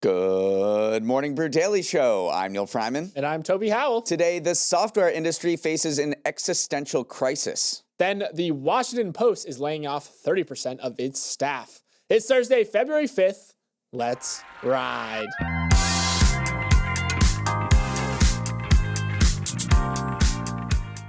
Good morning, Brew Daily Show. I'm Neal Freyman. And I'm Toby Howell. Today, the software industry faces an existential crisis. Then the Washington Post is laying off 30% of its staff. It's Thursday, February 5th. Let's ride.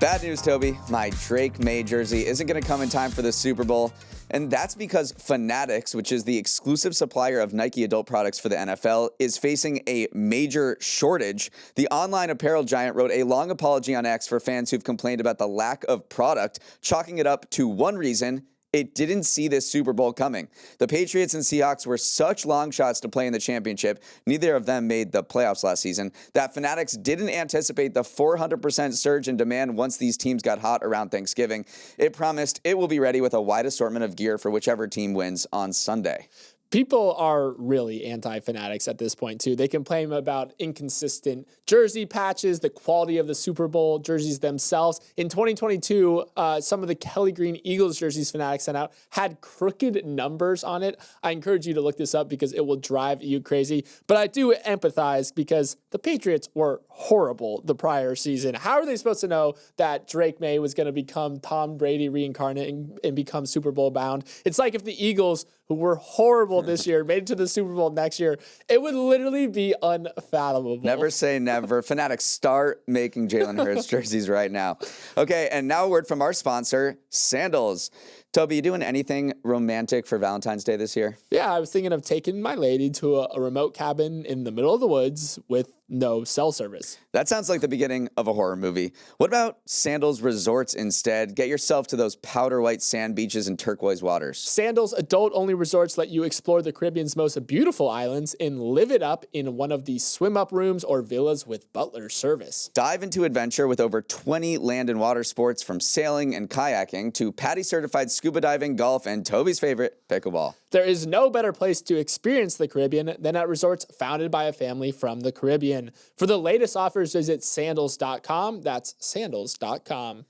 Bad news, Toby. My Drake May jersey isn't going to come in time for the Super Bowl. And that's because Fanatics, which is the exclusive supplier of Nike adult products for the NFL, is facing a major shortage. The online apparel giant wrote a long apology on X for fans who've complained about the lack of product, chalking it up to one reason: it didn't see this Super Bowl coming. The Patriots and Seahawks were such long shots to play in the championship, neither of them made the playoffs last season, that Fanatics didn't anticipate the 400% surge in demand once these teams got hot around Thanksgiving. It promised it will be ready with a wide assortment of gear for whichever team wins on Sunday. People are really anti-Fanatics at this point, too. They complain about inconsistent jersey patches, the quality of the Super Bowl jerseys themselves. In 2022, some of the Kelly Green Eagles jerseys Fanatics sent out had crooked numbers on it. I encourage you to look this up because it will drive you crazy. But I do empathize because the Patriots were horrible the prior season. How are they supposed to know that Drake May was going to become Tom Brady reincarnate and become Super Bowl bound? It's like if the Eagles, who were horrible this year, made it to the Super Bowl next year. It would literally be unfathomable. Never say never. Fanatics, start making Jalen Hurts jerseys right now. Okay, and now a word from our sponsor, Sandals. Toby, you doing anything romantic for Valentine's Day this year? Yeah, I was thinking of taking my lady to a remote cabin in the middle of the woods with no cell service. That sounds like the beginning of a horror movie. What about Sandals Resorts instead? Get yourself to those powder white sand beaches and turquoise waters. Sandals adult-only resorts let you explore the Caribbean's most beautiful islands and live it up in one of the swim-up rooms or villas with butler service. Dive into adventure with over 20 land and water sports, from sailing and kayaking to PADI-certified scuba diving, golf, and Toby's favorite, pickleball. There is no better place to experience the Caribbean than at resorts founded by a family from the Caribbean. For the latest offers, visit sandals.com. That's sandals.com.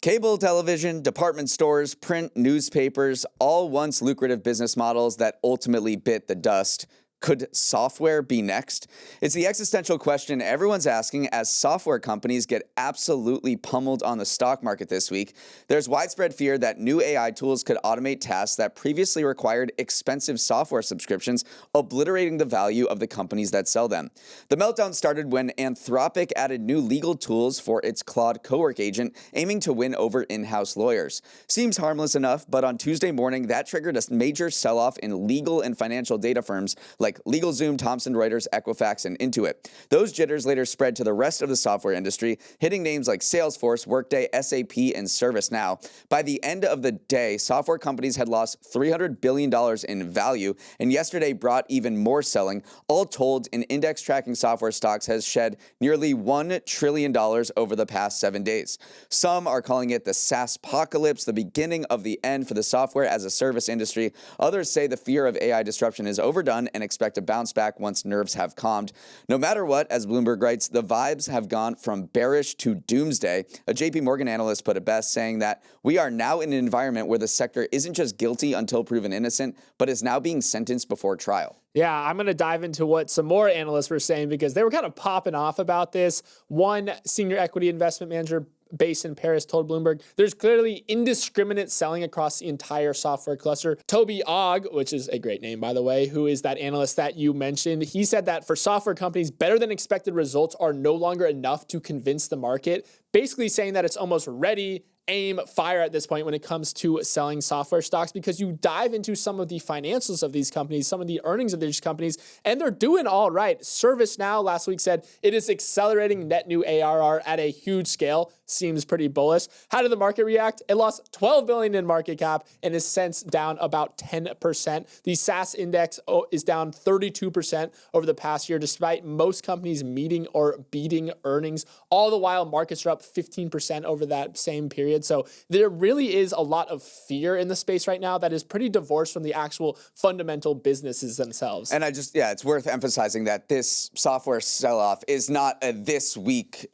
Cable television, department stores, print, newspapers, all once lucrative business models that ultimately bit the dust. Could software be next? It's the existential question everyone's asking as software companies get absolutely pummeled on the stock market this week. There's widespread fear that new AI tools could automate tasks that previously required expensive software subscriptions, obliterating the value of the companies that sell them. The meltdown started when Anthropic added new legal tools for its Claude Cowork agent, aiming to win over in-house lawyers. Seems harmless enough, but on Tuesday morning, that triggered a major sell-off in legal and financial data firms like LegalZoom, Thomson Reuters, Equifax, and Intuit. Those jitters later spread to the rest of the software industry, hitting names like Salesforce, Workday, SAP, and ServiceNow. By the end of the day, software companies had lost $300 billion in value, and yesterday brought even more selling. All told, in index tracking software stocks has shed nearly $1 trillion over the past 7 days. Some are calling it the SaaS-pocalypse, the beginning of the end for the software as a service industry. Others say the fear of AI disruption is overdone and expect a bounce back once nerves have calmed. No matter what, as Bloomberg writes, the vibes have gone from bearish to doomsday. A JP Morgan analyst put it best, saying that we are now in an environment where the sector isn't just guilty until proven innocent, but is now being sentenced before trial. Yeah, I'm going to dive into what some more analysts were saying because they were kind of popping off about this. One senior equity investment manager based in Paris told Bloomberg, there's clearly indiscriminate selling across the entire software cluster. Toby Ogg, which is a great name, by the way, who is that analyst that you mentioned, he said that for software companies, better than expected results are no longer enough to convince the market, basically saying that it's almost ready, aim, fire at this point when it comes to selling software stocks, because you dive into some of the financials of these companies, some of the earnings of these companies, and they're doing all right. ServiceNow last week said it is accelerating net new ARR at a huge scale. Seems pretty bullish. How did the market react? It lost $12 billion in market cap and is since down about 10%. The SaaS index is down 32% over the past year, despite most companies meeting or beating earnings. All the while, markets are up 15% over that same period. period. So there really is a lot of fear in the space right now that is pretty divorced from the actual fundamental businesses themselves. And it's worth emphasizing that this software sell-off is not a this week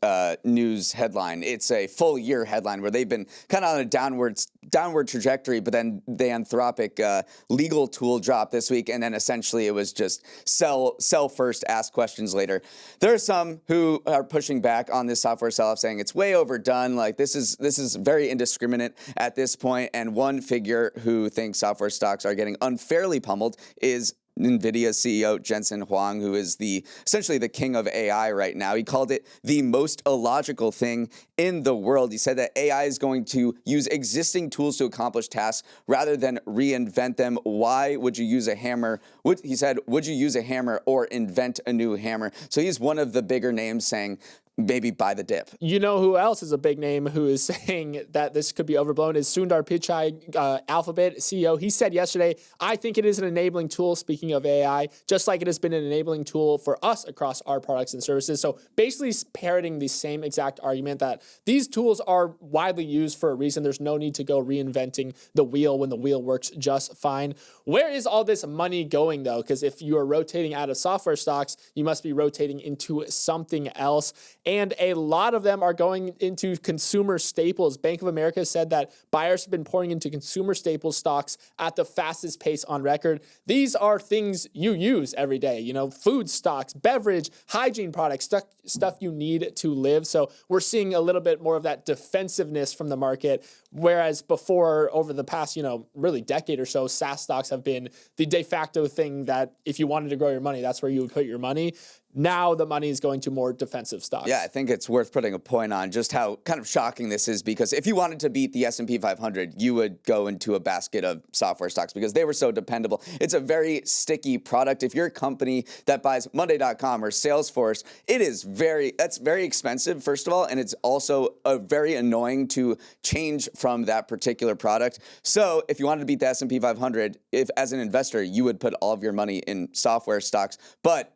news headline. It's a full year headline where they've been kind of on a downward trajectory, but then the Anthropic legal tool dropped this week, and then essentially it was just sell first, ask questions later. There are some who are pushing back on this software sell-off, saying it's way overdone. Like this is very indiscriminate at this point. And one figure who thinks software stocks are getting unfairly pummeled is NVIDIA CEO Jensen Huang, who is essentially the king of AI right now. He called it the most illogical thing in the world. He said that AI is going to use existing tools to accomplish tasks rather than reinvent them. Why would you use a hammer? He said, would you use a hammer or invent a new hammer? So he's one of the bigger names saying, maybe buy the dip. You know who else is a big name who is saying that this could be overblown is Sundar Pichai, Alphabet CEO. He said yesterday, I think it is an enabling tool, speaking of AI, just like it has been an enabling tool for us across our products and services. So basically parroting the same exact argument that these tools are widely used for a reason. There's no need to go reinventing the wheel when the wheel works just fine. Where is all this money going, though? Because if you are rotating out of software stocks, you must be rotating into something else. And a lot of them are going into consumer staples. Bank of America said that buyers have been pouring into consumer staples stocks at the fastest pace on record. These are things you use every day, food stocks, beverage, hygiene products, stuff you need to live. So we're seeing a little bit more of that defensiveness from the market. Whereas before, over the past, really decade or so, SaaS stocks have been the de facto thing that if you wanted to grow your money, that's where you would put your money. Now the money is going to more defensive stocks. Yeah, I think it's worth putting a point on just how kind of shocking this is, because if you wanted to beat the S&P 500, you would go into a basket of software stocks because they were so dependable. It's a very sticky product. If you're a company that buys Monday.com or Salesforce, that's very expensive, first of all, and it's also very annoying to change from that particular product. So if you wanted to beat the S&P 500, if as an investor, you would put all of your money in software stocks. But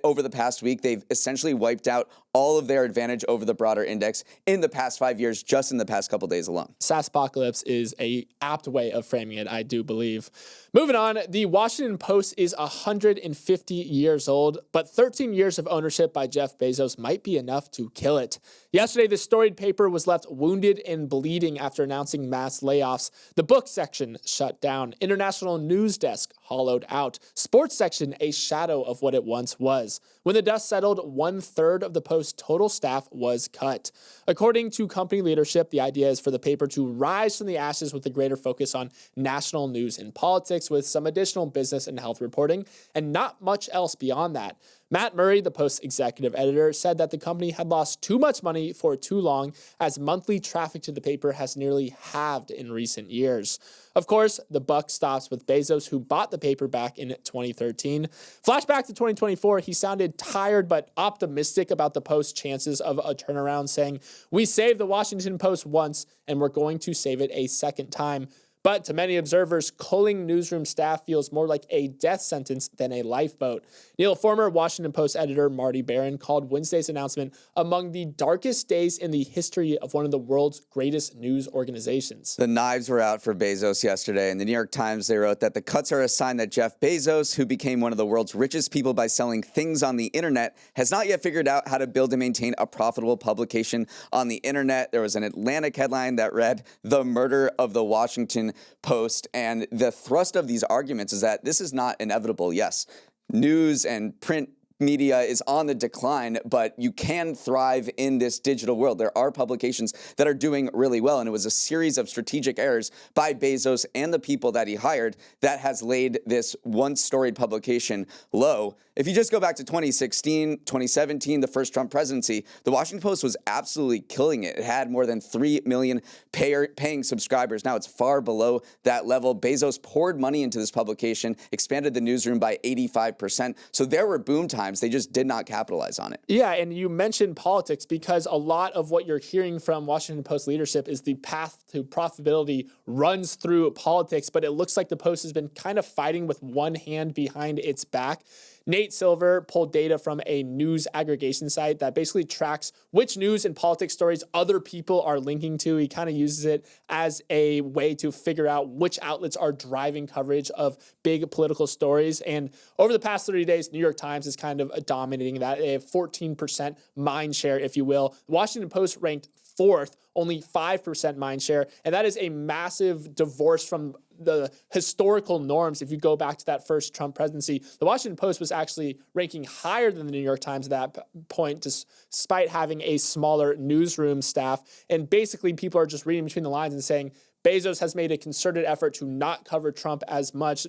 over the past week, they've essentially wiped out all of their advantage over the broader index in the past 5 years, just in the past couple days alone. SaaSpocalypse is a apt way of framing it, I do believe. Moving on, the Washington Post is 150 years old, but 13 years of ownership by Jeff Bezos might be enough to kill it. Yesterday, the storied paper was left wounded and bleeding after announcing mass layoffs. The book section shut down. International news desk hollowed out. Sports section a shadow of what it once was. When the dust settled, 1/3 of the Post's total staff was cut. According to company leadership, the idea is for the paper to rise from the ashes with a greater focus on national news and politics, with some additional business and health reporting, and not much else beyond that. Matt Murray, the Post's executive editor, said that the company had lost too much money for too long, as monthly traffic to the paper has nearly halved in recent years. Of course, the buck stops with Bezos, who bought the paper back in 2013. Flashback to 2024, he sounded tired but optimistic about the Post's chances of a turnaround, saying, "We saved the Washington Post once, and we're going to save it a second time." But to many observers, culling newsroom staff feels more like a death sentence than a lifeboat. Neal, former Washington Post editor Marty Barron called Wednesday's announcement among the darkest days in the history of one of the world's greatest news organizations. The knives were out for Bezos yesterday. In the New York Times, they wrote that the cuts are a sign that Jeff Bezos, who became one of the world's richest people by selling things on the internet, has not yet figured out how to build and maintain a profitable publication on the internet. There was an Atlantic headline that read, "The Murder of the Washington Post." And the thrust of these arguments is that this is not inevitable. Yes, news and print media is on the decline, but you can thrive in this digital world. There are publications that are doing really well, and it was a series of strategic errors by Bezos and the people that he hired that has laid this once storied publication low. If you just go back to 2016, 2017, the first Trump presidency, the Washington Post was absolutely killing it. It had more than 3 million paying subscribers. Now it's far below that level. Bezos poured money into this publication, expanded the newsroom by 85%. So there were boom times. They just did not capitalize on it. Yeah, and you mentioned politics because a lot of what you're hearing from Washington Post leadership is the path to profitability runs through politics, but it looks like the Post has been kind of fighting with one hand behind its back. Nate Silver pulled data from a news aggregation site that basically tracks which news and politics stories other people are linking to. He kind of uses it as a way to figure out which outlets are driving coverage of big political stories. And over the past 30 days, New York Times is kind of dominating that. They have 14% mind share, if you will. The Washington Post ranked fourth, only 5% mind share. And that is a massive divorce from the historical norms. If you go back to that first Trump presidency, the Washington Post was actually ranking higher than the New York Times at that point, despite having a smaller newsroom staff. And basically, people are just reading between the lines and saying, Bezos has made a concerted effort to not cover Trump as much.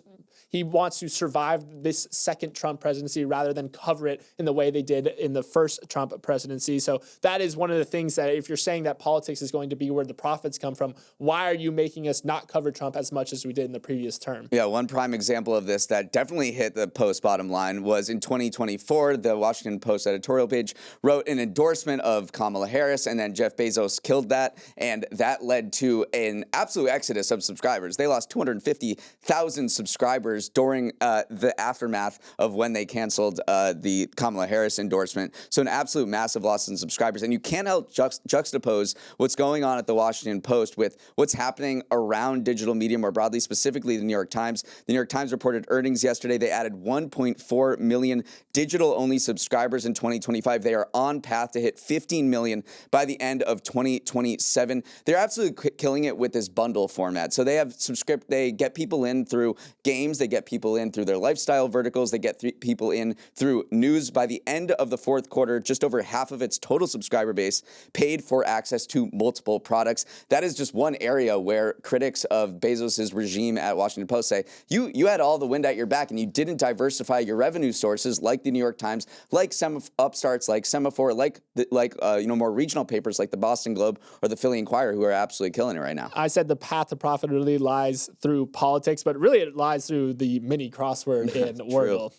He wants to survive this second Trump presidency rather than cover it in the way they did in the first Trump presidency. So that is one of the things that if you're saying that politics is going to be where the profits come from, why are you making us not cover Trump as much as we did in the previous term? Yeah, one prime example of this that definitely hit the Post bottom line was in 2024, the Washington Post editorial page wrote an endorsement of Kamala Harris, and then Jeff Bezos killed that, and that led to an absolute exodus of subscribers. They lost 250,000 subscribers during the aftermath of when they canceled the Kamala Harris endorsement. So an absolute massive loss in subscribers. And you can't help juxtapose what's going on at the Washington Post with what's happening around digital media more broadly, specifically the New York Times. The New York Times reported earnings yesterday. They added 1.4 million digital-only subscribers in 2025. They are on path to hit 15 million by the end of 2027. They're absolutely killing it with this bundle format. So they have they get people in through games, they get people in through their lifestyle verticals, they get people in through news. By the end of the fourth quarter, just over half of its total subscriber base paid for access to multiple products. That is just one area where critics of Bezos' regime at Washington Post say, you had all the wind at your back and you didn't diversify your revenue sources like the New York Times, like some upstarts, like Semaphore, like more regional papers like the Boston Globe or the Philly Inquirer, who are absolutely killing it right now. I said the path to profit really lies through politics, but really it lies through the mini crossword in Wordle.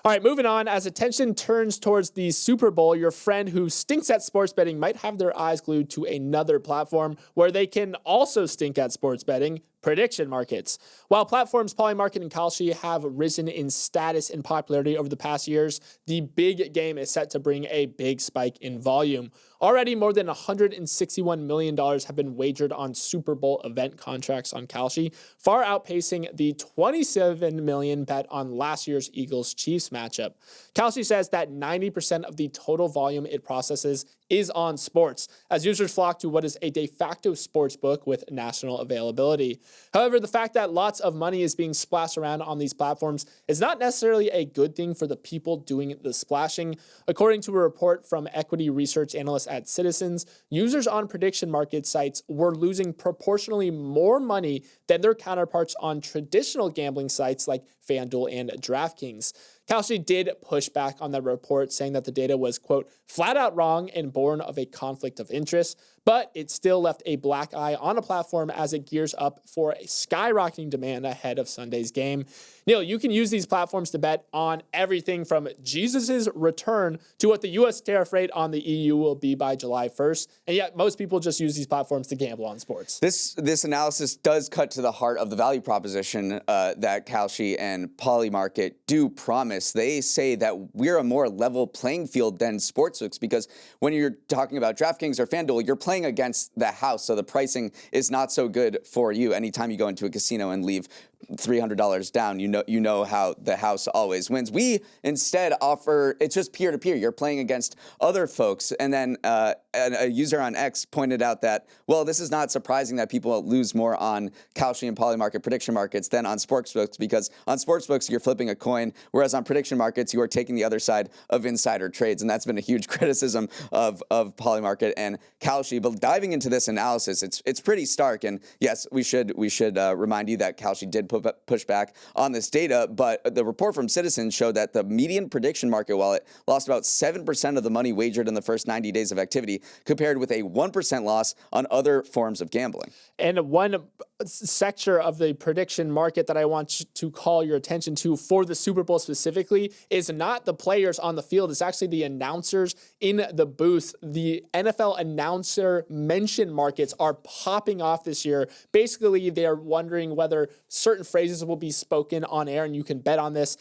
All right, moving on. As attention turns towards the Super Bowl, your friend who stinks at sports betting might have their eyes glued to another platform where they can also stink at sports betting: prediction markets. While platforms Polymarket and Kalshi have risen in status and popularity over the past years, the big game is set to bring a big spike in volume. Already, more than $161 million have been wagered on Super Bowl event contracts on Kalshi, far outpacing the $27 million bet on last year's Eagles-Chiefs matchup. Kalshi says that 90% of the total volume it processes is on sports, as users flock to what is a de facto sports book with national availability. However, the fact that lots of money is being splashed around on these platforms is not necessarily a good thing for the people doing the splashing. According to a report from equity research analysts at Citizens, users on prediction market sites were losing proportionally more money than their counterparts on traditional gambling sites like FanDuel and DraftKings. Kalshi did push back on that report, saying that the data was, quote, flat out wrong and born of a conflict of interest, but it still left a black eye on a platform as it gears up for a skyrocketing demand ahead of Sunday's game. Neal, you can use these platforms to bet on everything from Jesus' return to what the U.S. tariff rate on the EU will be by July 1st, and yet most people just use these platforms to gamble on sports. This analysis does cut to the heart of the value proposition that Kalshi and Polymarket do promise. They say that we're a more level playing field than sportsbooks, because when you're talking about DraftKings or FanDuel, you're playing against the house, so the pricing is not so good for you. Anytime you go into a casino and leave $300 down, you know how the house always wins. We instead offer, it's just peer-to-peer. You're playing against other folks. And then a user on X pointed out that, well, this is not surprising that people lose more on Kalshi and Polymarket prediction markets than on sportsbooks, because on sportsbooks, you're flipping a coin, whereas on prediction markets, you are taking the other side of insider trades. And that's been a huge criticism of Polymarket and Kalshi. But diving into this analysis, it's pretty stark. And yes, we should remind you that Kalshi did push back on this data, but the report from Citizens showed that the median prediction market wallet lost about 7% of the money wagered in the first 90 days of activity, compared with a 1% loss on other forms of gambling. And one sector of the prediction market that I want to call your attention to for the Super Bowl specifically is not the players on the field. It's actually the announcers in the booth. The NFL announcer mention markets are popping off this year. Basically, they're wondering whether certain phrases will be spoken on air, and you can bet on this.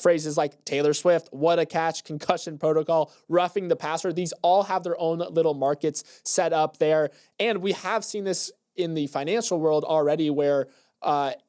Phrases like Taylor Swift, what a catch, concussion protocol, roughing the passer. These all have their own little markets set up there. And we have seen this in the financial world already, where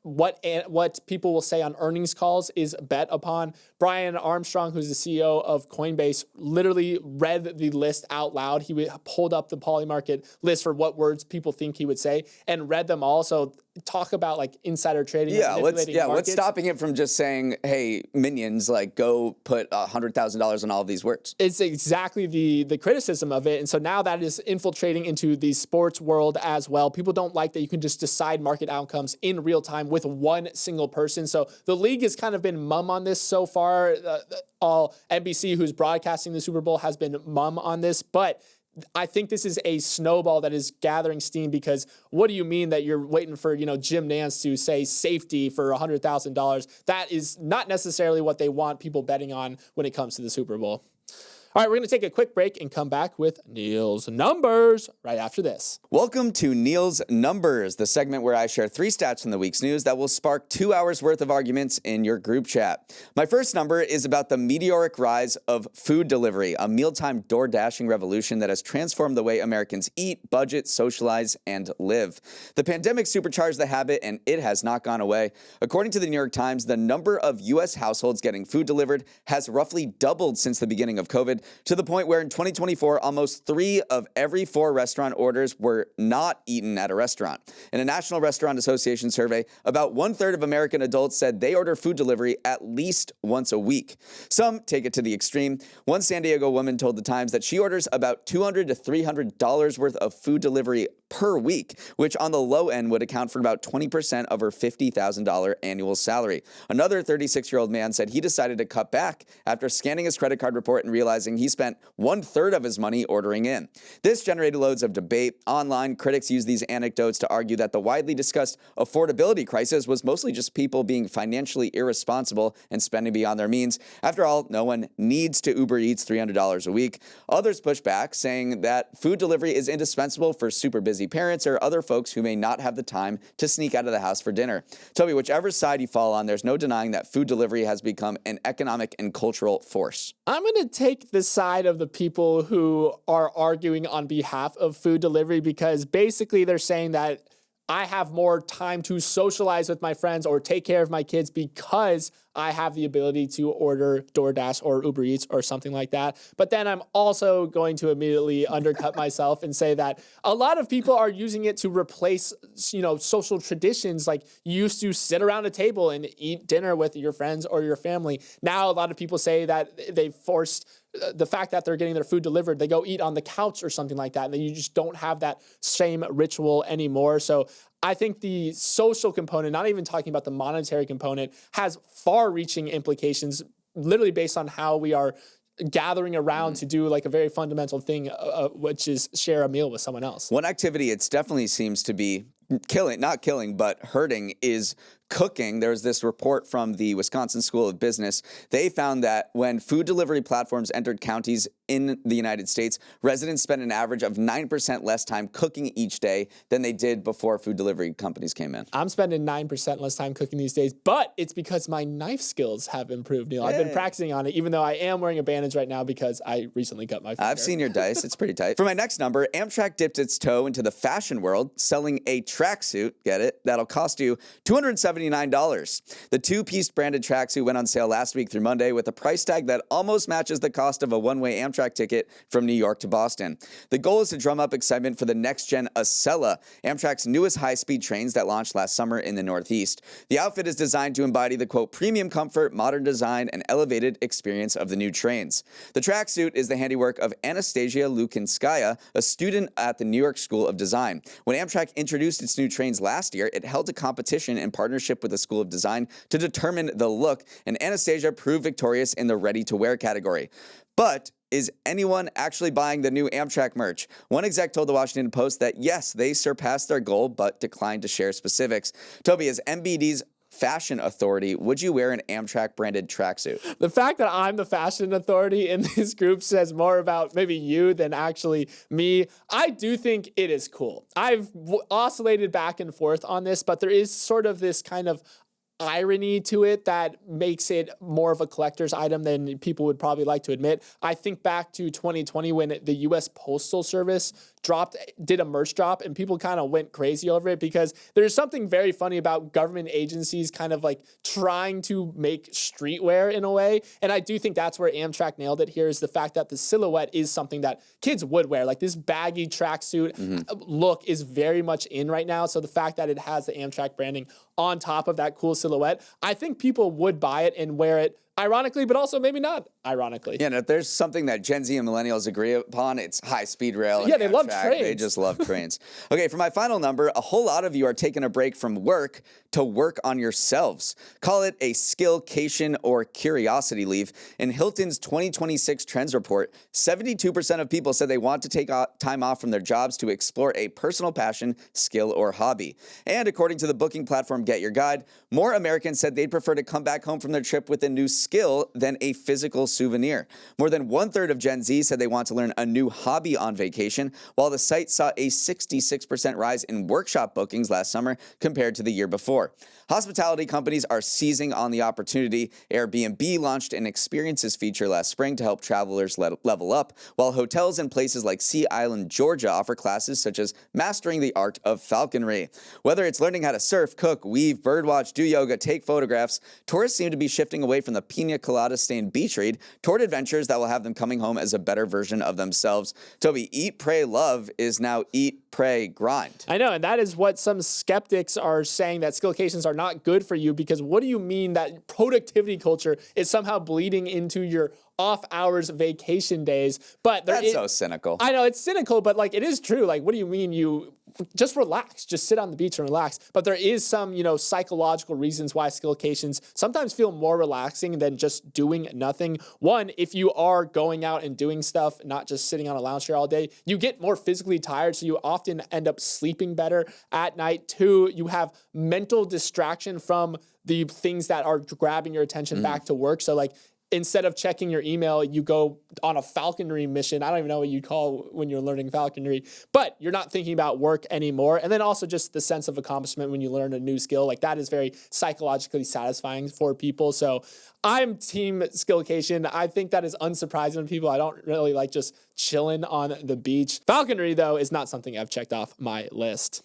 what people will say on earnings calls is bet upon. Brian Armstrong, who's the CEO of Coinbase, literally read the list out loud. He pulled up the Polymarket list for what words people think he would say and read them all. So talk about like insider trading. What's stopping him from just saying, hey, minions, like go put $100,000 on all of these words? It's exactly the criticism of it. And so now that is infiltrating into the sports world as well. People don't like that you can just decide market outcomes in real time with one single person. So the league has kind of been mum on this so far. All NBC, who's broadcasting the Super Bowl, has been mum on this. But I think this is a snowball that is gathering steam, because what do you mean that you're waiting for, Jim Nantz to say safety for $100,000? That is not necessarily what they want people betting on when it comes to the Super Bowl. All right, we're going to take a quick break and come back with Neal's Numbers right after this. Welcome to Neal's Numbers, the segment where I share 3 stats from the week's news that will spark 2 hours worth of arguments in your group chat. My first number is about the meteoric rise of food delivery, a mealtime DoorDashing revolution that has transformed the way Americans eat, budget, socialize, and live. The pandemic supercharged the habit, and it has not gone away. According to the New York Times, the number of U.S. households getting food delivered has roughly doubled since the beginning of COVID, to the point where in 2024, almost 3 of every 4 restaurant orders were not eaten at a restaurant. In a National Restaurant Association survey, about 1/3 of American adults said they order food delivery at least once a week. Some take it to the extreme. One San Diego woman told the Times that she orders about $200 to $300 worth of food delivery per week, which on the low end would account for about 20% of her $50,000 annual salary. Another 36-year-old man said he decided to cut back after scanning his credit card report and realizing he spent 1/3 of his money ordering in. This generated loads of debate. Online, critics use these anecdotes to argue that the widely discussed affordability crisis was mostly just people being financially irresponsible and spending beyond their means. After all, no one needs to Uber Eats $300 a week. Others push back, saying that food delivery is indispensable for super busy parents or other folks who may not have the time to sneak out of the house for dinner. Toby, whichever side you fall on, there's no denying that food delivery has become an economic and cultural force. I'm going to take the side of the people who are arguing on behalf of food delivery, because basically they're saying that I have more time to socialize with my friends or take care of my kids because I have the ability to order DoorDash or Uber Eats or something like that. But then I'm also going to immediately undercut myself and say that a lot of people are using it to replace, social traditions. Like you used to sit around a table and eat dinner with your friends or your family. Now a lot of people say that they forced the fact that they're getting their food delivered, they go eat on the couch or something like that. And then you just don't have that same ritual anymore. So I think the social component, not even talking about the monetary component, has far-reaching implications, literally based on how we are gathering around to do like a very fundamental thing, which is share a meal with someone else. One activity it definitely seems to be not killing, but hurting is cooking. There's this report from the Wisconsin School of Business. They found that when food delivery platforms entered counties in the United States, residents spent an average of 9% less time cooking each day than they did before food delivery companies came in. I'm spending 9% less time cooking these days, but it's because my knife skills have improved, Neal. I've been practicing on it, even though I am wearing a bandage right now because I recently cut my finger. I've seen your dice. It's pretty tight. For my next number, Amtrak dipped its toe into the fashion world, selling a tracksuit, get it, that'll cost you $279. The 2-piece branded tracksuit went on sale last week through Monday with a price tag that almost matches the cost of a one-way Amtrak ticket from New York to Boston. The goal is to drum up excitement for the next-gen Acela, Amtrak's newest high-speed trains that launched last summer in the Northeast. The outfit is designed to embody the, quote, premium comfort, modern design, and elevated experience of the new trains. The tracksuit is the handiwork of Anastasia Lukinskaya, a student at the New York School of Design. When Amtrak introduced its new trains last year, it held a competition in partnership partnership with the School of Design to determine the look, and Anastasia proved victorious in the ready-to-wear category. But is anyone actually buying the new Amtrak merch? One exec told the Washington Post that yes, they surpassed their goal, but declined to share specifics. Toby, as MBD's fashion authority, would you wear an Amtrak branded tracksuit? The fact that I'm the fashion authority in this group says more about maybe you than actually me. I do think it is cool. I've oscillated back and forth on this, but there is sort of this kind of irony to it that makes it more of a collector's item than people would probably like to admit. I think back to 2020 when the U.S. Postal Service did a merch drop, and people kind of went crazy over it because there's something very funny about government agencies kind of like trying to make streetwear in a way. And I do think that's where Amtrak nailed it here, is the fact that the silhouette is something that kids would wear. Like this baggy tracksuit look is very much in right now. So the fact that it has the Amtrak branding on top of that cool silhouette, I think people would buy it and wear it ironically, but also maybe not ironically. Yeah, and if there's something that Gen Z and millennials agree upon, it's high-speed rail. Yeah, they love trains. They just love trains. Okay, for my final number, a whole lot of you are taking a break from work to work on yourselves. Call it a skillcation or curiosity leave. In Hilton's 2026 Trends Report, 72% of people said they want to take time off from their jobs to explore a personal passion, skill, or hobby. And according to the booking platform Get Your Guide, more Americans said they'd prefer to come back home from their trip with a new skill than a physical souvenir. More than 1/3 of Gen Z said they want to learn a new hobby on vacation, while the site saw a 66% rise in workshop bookings last summer compared to the year before. Hospitality companies are seizing on the opportunity. Airbnb launched an experiences feature last spring to help travelers level up, while hotels in places like Sea Island, Georgia offer classes such as mastering the art of falconry. Whether it's learning how to surf, cook, weave, birdwatch, do yoga, take photographs, tourists seem to be shifting away from the pina colada-stained beach read toward adventures that will have them coming home as a better version of themselves. Toby, eat, pray, love is now eat, pray, grind. I know, and that is what some skeptics are saying, that skillcations are not good for you, because what do you mean that productivity culture is somehow bleeding into your off hours vacation days? But that's so cynical. I know it's cynical, but like it is true. Like, what do you mean you just relax, just sit on the beach and relax? But there is some, psychological reasons why skillcations sometimes feel more relaxing than just doing nothing. One, if you are going out and doing stuff, not just sitting on a lounge chair all day, you get more physically tired, so you often end up sleeping better at night. Two, you have mental distraction from the things that are grabbing your attention back to work. So like, instead of checking your email, you go on a falconry mission. I don't even know what you'd call when you're learning falconry, but you're not thinking about work anymore. And then also just the sense of accomplishment when you learn a new skill, like that is very psychologically satisfying for people. So I'm team skillcation. I think that is unsurprising to people. I don't really like just chilling on the beach. Falconry, though, is not something I've checked off my list.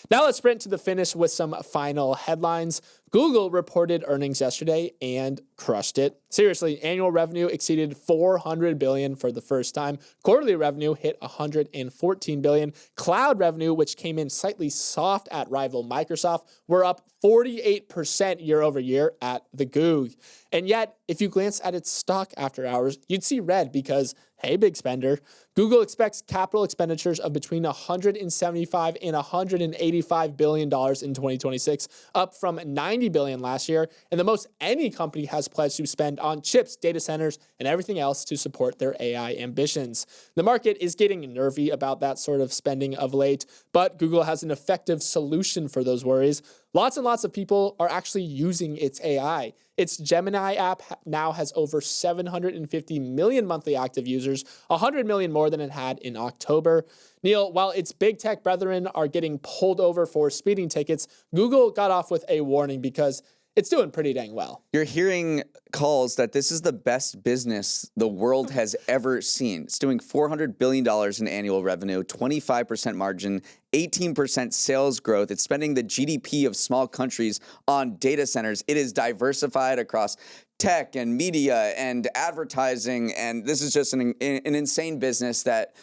Now let's sprint to the finish with some final headlines. Google reported earnings yesterday and crushed it. Seriously, annual revenue exceeded $400 billion for the first time. Quarterly revenue hit $114 billion. Cloud revenue, which came in slightly soft at rival Microsoft, were up 48% year over year at the Goog. And yet, if you glance at its stock after hours, you'd see red because, hey, big spender, Google expects capital expenditures of between $175 and $185 billion in 2026, up from $90 billion last year, and the most any company has pledged to spend on chips, data centers, and everything else to support their AI ambitions. The market is getting nervy about that sort of spending of late, but Google has an effective solution for those worries. Lots and lots of people are actually using its AI. Its Gemini app now has over 750 million monthly active users, 100 million more than it had in October. Neal, while its big tech brethren are getting pulled over for speeding tickets, Google got off with a warning because it's doing pretty dang well. You're hearing calls that this is the best business the world has ever seen. It's doing $400 billion in annual revenue, 25% margin, 18% sales growth. It's spending the GDP of small countries on data centers. It is diversified across tech and media and advertising, and this is just an insane business that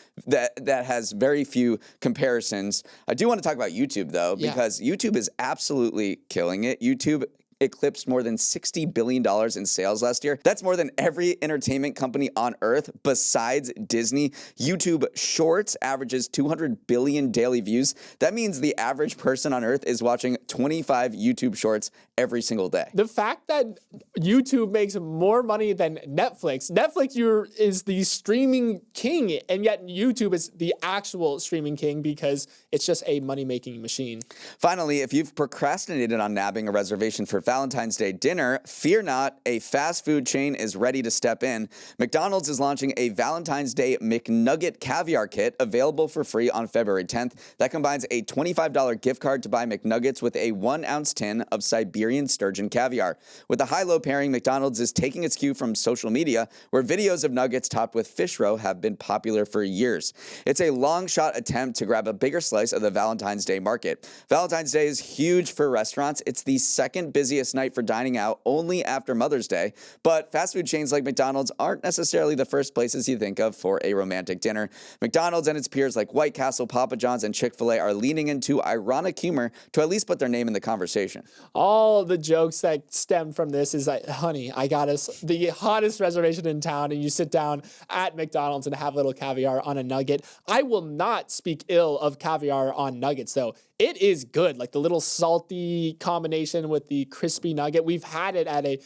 has very few comparisons. I do want to talk about YouTube, though, because YouTube is absolutely killing it. YouTube eclipsed more than $60 billion in sales last year. That's more than every entertainment company on earth besides Disney. YouTube Shorts averages 200 billion daily views. That means the average person on earth is watching 25 YouTube Shorts every single day. The fact that YouTube makes more money than Netflix. Netflix is the streaming king, and yet YouTube is the actual streaming king because it's just a money-making machine. Finally, if you've procrastinated on nabbing a reservation for Valentine's Day dinner, fear not, a fast food chain is ready to step in. McDonald's is launching a Valentine's Day McNugget caviar kit available for free on February 10th. That combines a $25 gift card to buy McNuggets with a 1-ounce tin of Siberian sturgeon caviar. With the high-low pairing, McDonald's is taking its cue from social media, where videos of nuggets topped with fish roe have been popular for years. It's a long-shot attempt to grab a bigger slice of the Valentine's Day market. Valentine's Day is huge for restaurants. It's the second busiest night for dining out, only after Mother's Day. But fast food chains like McDonald's aren't necessarily the first places you think of for a romantic dinner. McDonald's and its peers like White Castle, Papa John's, and Chick-fil-A are leaning into ironic humor to at least put their name in the conversation. All the jokes that stem from this is like, honey, I got us the hottest reservation in town, and you sit down at McDonald's and have a little caviar on a nugget. I will not speak ill of caviar on nuggets, though. It is good, like the little salty combination with the crispy nugget. We've had it at a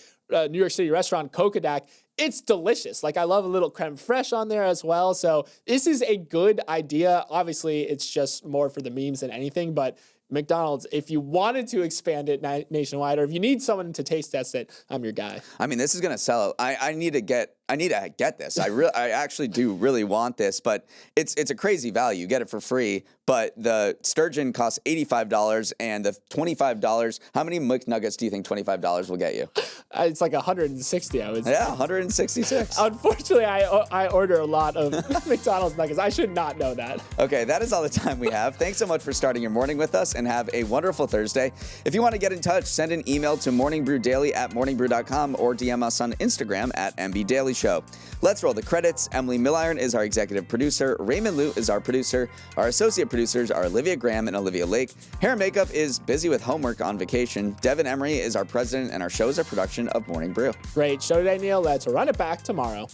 New York City restaurant, Kokodak. It's delicious. Like, I love a little creme fraiche on there as well. So this is a good idea. Obviously, it's just more for the memes than anything, but McDonald's, if you wanted to expand it nationwide, or if you need someone to taste test it, I'm your guy. I mean, this is gonna sell. I need to get this. I actually do really want this, but it's a crazy value. You get it for free, but the sturgeon costs $85 and the $25. How many McNuggets do you think $25 will get you? It's like 160, I would say. Yeah, 166. Unfortunately, I order a lot of McDonald's nuggets. I should not know that. Okay, that is all the time we have. Thanks so much for starting your morning with us, and have a wonderful Thursday. If you want to get in touch, send an email to morningbrewdaily@morningbrew.com or DM us on Instagram @MBDailyShow. Let's roll the credits. Emily Milliron is our executive producer. Raymond Liu is our producer. Our associate producers are Olivia Graham and Olivia Lake. Hair and Makeup is busy with homework on vacation. Devin Emery is our president, and our show is a production of Morning Brew. Great show today, Neal. Let's run it back tomorrow.